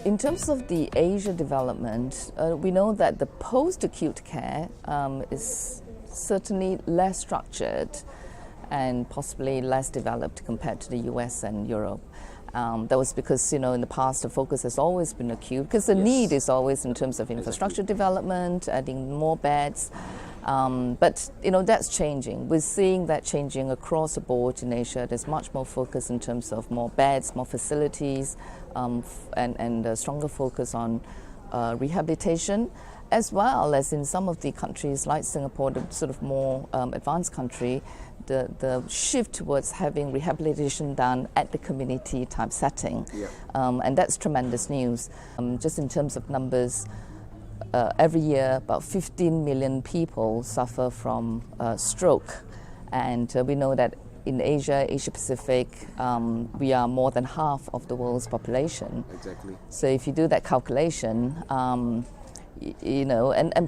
In terms of the Asia development, we know that the post-acute care is certainly less structured and possibly less developed compared to the US and Europe. That was because, in the past the focus has always been acute, because the need is always in terms of infrastructure development, adding more beds. But that's changing. We're seeing that changing across the board in Asia. There's much more focus in terms of more beds, more facilities, and a stronger focus on rehabilitation, as well as in some of the countries like Singapore, the sort of more advanced country, the shift towards having rehabilitation done at the community type setting. Yeah. And that's tremendous news. Just in terms of numbers, every year, about 15 million people suffer from stroke. And we know that in Asia Pacific, we are more than half of the world's population. Exactly. So if you do that calculation, and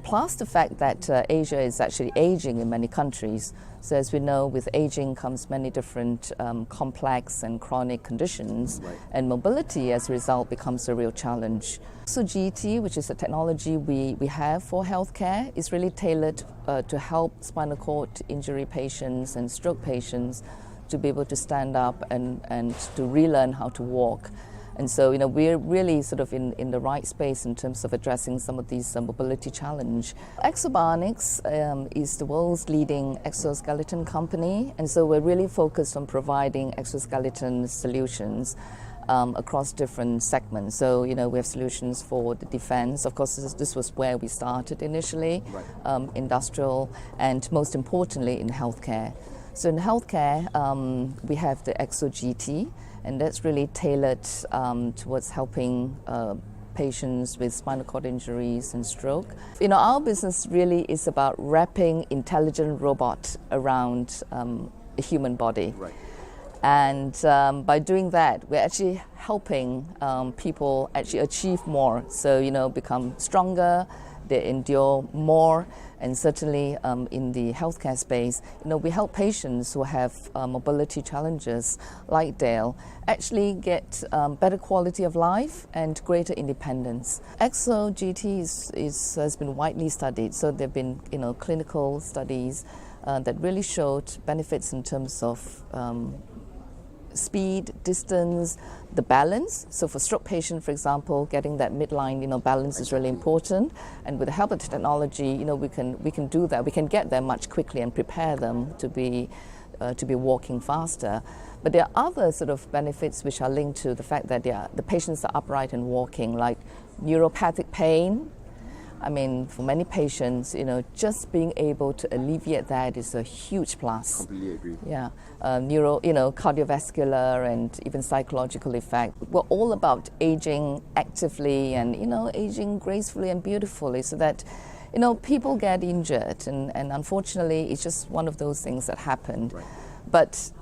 plus the fact that Asia is actually aging in many countries. So as we know, with aging comes many different complex and chronic conditions, right. And mobility as a result becomes a real challenge. So GT, which is a technology we have for healthcare, is really tailored to help spinal cord injury patients and stroke patients to be able to stand up and to relearn how to walk. And so, we're really sort of in the right space in terms of addressing some of these mobility challenge. Ekso Bionics is the world's leading exoskeleton company, and so we're really focused on providing exoskeleton solutions across different segments. So, we have solutions for the defense. Of course, this was where we started initially, right. Industrial, and most importantly in healthcare. So in healthcare, we have the Ekso GT, and that's really tailored towards helping patients with spinal cord injuries and stroke. Our business really is about wrapping intelligent robot around a human body. Right. And by doing that, we're actually helping people actually achieve more. So, become stronger, they endure more, and certainly in the healthcare space, we help patients who have mobility challenges like Dale actually get better quality of life and greater independence. Ekso GT has been widely studied, so there have been clinical studies that really showed benefits in terms of speed, distance, the balance. So for stroke patient, for example, getting that midline, balance is really important. And with the help of the technology, we can do that. We can get there much quickly and prepare them to be walking faster. But there are other sort of benefits which are linked to the fact that the patients are upright and walking, like neuropathic pain. I mean, for many patients, just being able to alleviate that is a huge plus. Completely agree. Yeah, cardiovascular and even psychological effect. We're all about aging actively and, aging gracefully and beautifully, so that, people get injured, and unfortunately, it's just one of those things that happened. Right. But,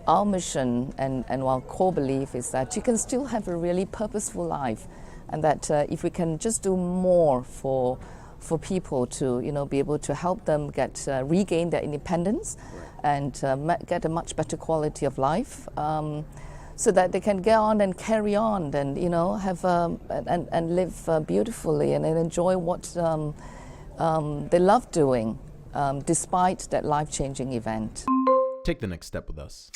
our mission and our core belief is that you can still have a really purposeful life. And that if we can just do more for people to be able to help them regain their independence, right. And get a much better quality of life, so that they can go on and carry on and have and live beautifully and enjoy what they love doing, despite that life-changing event. Take the next step with us.